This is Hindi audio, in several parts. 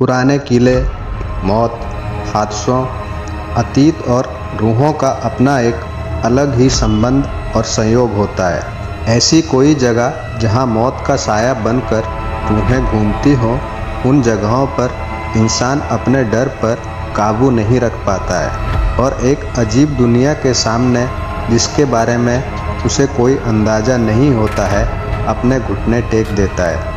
पुराने किले, मौत, हादसों, अतीत और रूहों का अपना एक अलग ही संबंध और संयोग होता है। ऐसी कोई जगह जहां मौत का साया बनकर रूहें घूमती हों, उन जगहों पर इंसान अपने डर पर काबू नहीं रख पाता है और एक अजीब दुनिया के सामने, जिसके बारे में उसे कोई अंदाज़ा नहीं होता है, अपने घुटने टेक देता है।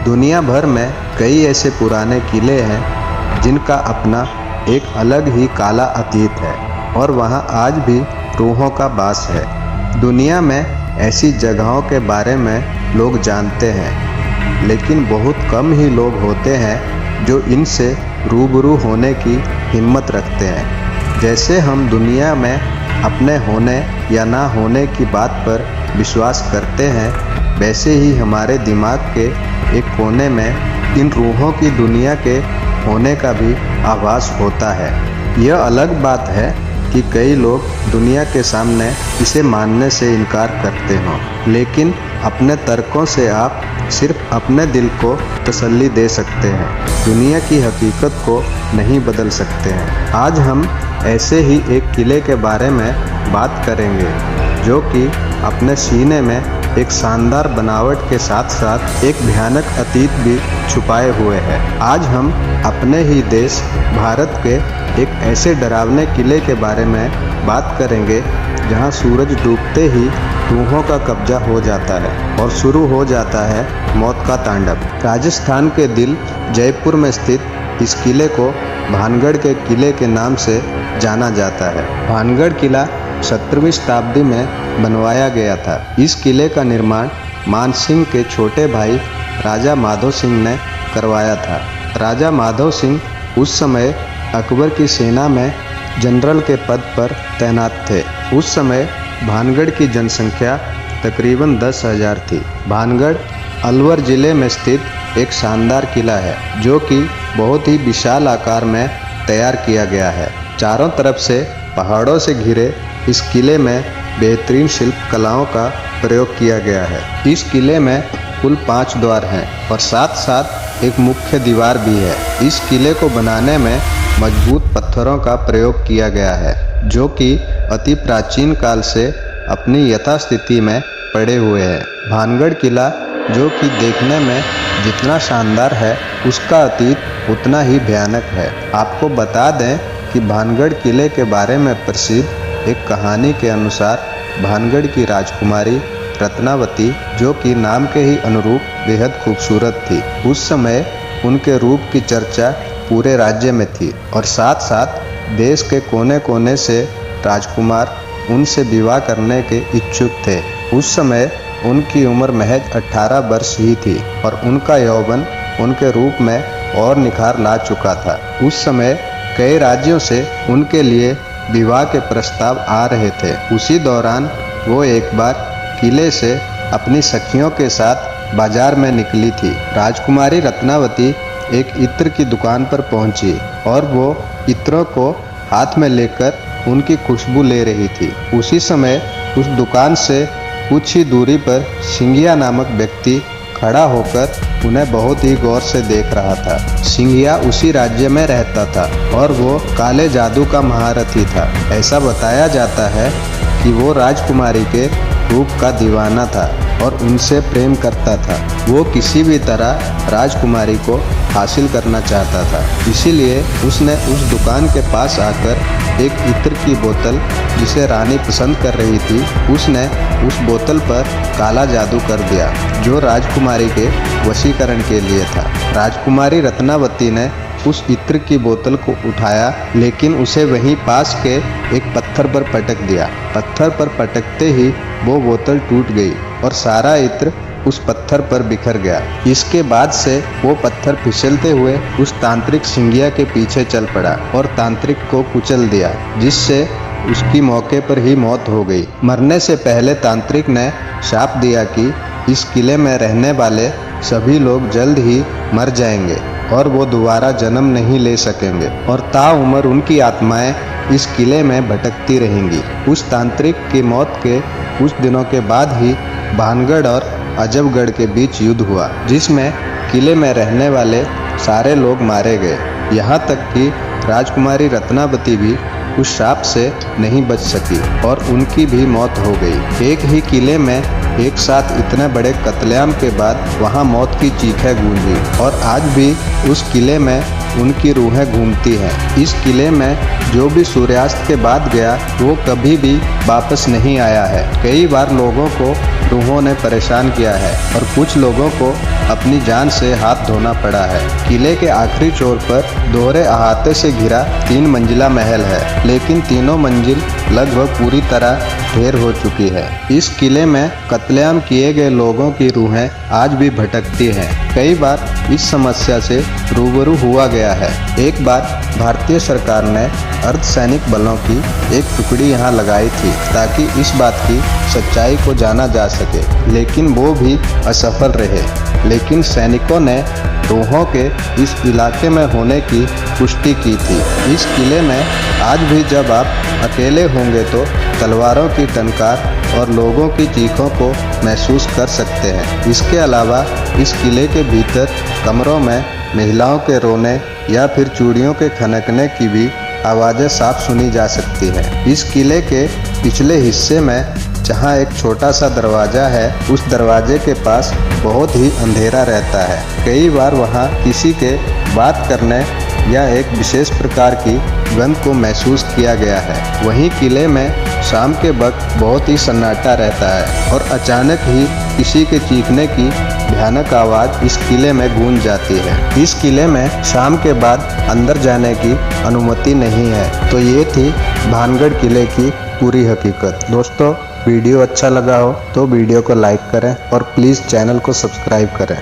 दुनिया भर में कई ऐसे पुराने किले हैं जिनका अपना एक अलग ही काला अतीत है और वहाँ आज भी रूहों का वास है। दुनिया में ऐसी जगहों के बारे में लोग जानते हैं, लेकिन बहुत कम ही लोग होते हैं जो इनसे रूबरू होने की हिम्मत रखते हैं। जैसे हम दुनिया में अपने होने या ना होने की बात पर विश्वास करते हैं, वैसे ही हमारे दिमाग के एक कोने में इन रूहों की दुनिया के होने का भी आभास होता है। यह अलग बात है कि कई लोग दुनिया के सामने इसे मानने से इनकार करते हों, लेकिन अपने तर्कों से आप सिर्फ अपने दिल को तसल्ली दे सकते हैं, दुनिया की हकीकत को नहीं बदल सकते हैं। आज हम ऐसे ही एक किले के बारे में बात करेंगे जो कि अपने सीने में एक शानदार बनावट के साथ साथ एक भयानक अतीत भी छुपाए हुए है। आज हम अपने ही देश भारत के एक ऐसे डरावने किले के बारे में बात करेंगे जहां सूरज डूबते ही रूहों का कब्जा हो जाता है और शुरू हो जाता है मौत का तांडव। राजस्थान के दिल जयपुर में स्थित इस किले को भानगढ़ के किले के नाम से जाना जाता है। भानगढ़ किला 17वीं शताब्दी में बनवाया गया था। इस किले का निर्माण मानसिंह के छोटे भाई राजा माधव सिंह ने करवाया था। राजा माधव सिंह उस समय अकबर की सेना में जनरल के पद पर तैनात थे। उस समय भानगढ़ की जनसंख्या तकरीबन 10,000 थी। भानगढ़ अलवर जिले में स्थित एक शानदार किला है जो कि बहुत ही विशाल आकार में तैयार किया गया है। चारों तरफ से पहाड़ों से घिरे इस किले में बेहतरीन शिल्प कलाओं का प्रयोग किया गया है। इस किले में कुल 5 द्वार हैं और साथ साथ एक मुख्य दीवार भी है। इस किले को बनाने में मजबूत पत्थरों का प्रयोग किया गया है जो कि अति प्राचीन काल से अपनी यथास्थिति में पड़े हुए हैं। भानगढ़ किला जो कि देखने में जितना शानदार है, उसका अतीत उतना ही भयानक है। आपको बता दें कि भानगढ़ किले के बारे में प्रसिद्ध एक कहानी के अनुसार भानगढ़ की राजकुमारी रत्नावती, जो कि नाम के ही अनुरूप बेहद खूबसूरत थी, उस समय उनके रूप की चर्चा पूरे राज्य में थी और साथ साथ देश के कोने कोने से राजकुमार उनसे विवाह करने के इच्छुक थे। उस समय उनकी उम्र महज 18 वर्ष ही थी और उनका यौवन उनके रूप में और निखार ला चुका था। उस समय कई राज्यों से उनके लिए विवाह के प्रस्ताव आ रहे थे। उसी दौरान वो एक बार किले से अपनी सखियों के साथ बाजार में निकली थी। राजकुमारी रत्नावती एक इत्र की दुकान पर पहुंची और वो इत्रों को हाथ में लेकर उनकी खुशबू ले रही थी। उसी समय उस दुकान से कुछ ही दूरी पर सिंघिया नामक व्यक्ति खड़ा होकर उन्हें बहुत ही गौर से देख रहा था। सिंघिया उसी राज्य में रहता था और वो काले जादू का महारथी था। ऐसा बताया जाता है कि वो राजकुमारी के रूप का दीवाना था और उनसे प्रेम करता था। वो किसी भी तरह राजकुमारी को हासिल करना चाहता था, इसीलिए उसने उस दुकान के पास आकर एक इत्र की बोतल, जिसे रानी पसंद कर रही थी, उसने उस बोतल पर काला जादू कर दिया जो राजकुमारी के वशीकरण के लिए था। राजकुमारी रत्नावती ने उस इत्र की बोतल को उठाया, लेकिन उसे वहीं पास के एक पत्थर पर पटक दिया। पत्थर पर पटकते ही वो बोतल टूट गई और सारा इत्र उस पत्थर पर बिखर गया। इसके बाद से वो पत्थर फिसलते हुए उस तांत्रिक सिंघिया के पीछे चल पड़ा और तांत्रिक को कुचल दिया, जिससे उसकी मौके पर ही मौत हो गई। मरने से पहले तांत्रिक ने शाप दिया कि इस किले में रहने वाले सभी लोग जल्द ही मर जाएंगे और वो दोबारा जन्म नहीं ले सकेंगे और ताउम्र उनकी आत्माएं इस किले में भटकती रहेंगी। उस तांत्रिक की मौत के कुछ दिनों के बाद ही भानगढ़ और अजबगढ़ के बीच युद्ध हुआ, जिसमें किले में रहने वाले सारे लोग मारे गए। यहाँ तक कि राजकुमारी रत्नावती भी उस श्राप से नहीं बच सकी और उनकी भी मौत हो गई। एक ही किले में एक साथ इतने बड़े कत्लेआम के बाद वहाँ मौत की चीखें गूंजी और आज भी उस किले में उनकी रूहें घूमती हैं। इस किले में जो भी सूर्यास्त के बाद गया वो कभी भी वापस नहीं आया है। कई बार लोगों को रूहों ने परेशान किया है और कुछ लोगों को अपनी जान से हाथ धोना पड़ा है। किले के आखिरी छोर पर दोहरे अहाते से घिरा 3 मंजिला महल है, लेकिन तीनों मंजिल लगभग पूरी तरह ढेर हो चुकी है। इस किले में कत्लेआम किए गए लोगों की रूहें आज भी भटकती हैं। कई बार इस समस्या से रूबरू हुआ गया है। एक बार भारतीय सरकार ने अर्धसैनिक बलों की एक टुकड़ी यहाँ लगाई थी ताकि इस बात की सच्चाई को जाना जा सके, लेकिन वो भी असफल रहे। लेकिन सैनिकों ने रूहों के इस इलाके में होने की पुष्टि की थी। इस किले में आज भी जब आप अकेले होंगे तो तलवारों की टंकार और लोगों की चीखों को महसूस कर सकते हैं। इसके अलावा इस किले के भीतर कमरों में महिलाओं के रोने या फिर चूड़ियों के खनकने की भी आवाज़ें साफ सुनी जा सकती हैं। इस किले के पिछले हिस्से में जहाँ एक छोटा सा दरवाज़ा है, उस दरवाजे के पास बहुत ही अंधेरा रहता है। कई बार वहाँ किसी के बात करने या एक विशेष प्रकार की गंध को महसूस किया गया है। वहीं किले में शाम के वक्त बहुत ही सन्नाटा रहता है और अचानक ही किसी के चीखने की भयानक आवाज़ इस किले में गूंज जाती है। इस किले में शाम के बाद अंदर जाने की अनुमति नहीं है। तो ये थी भानगढ़ किले की पूरी हकीकत। दोस्तों, वीडियो अच्छा लगा हो तो वीडियो को लाइक करें और प्लीज़ चैनल को सब्सक्राइब करें।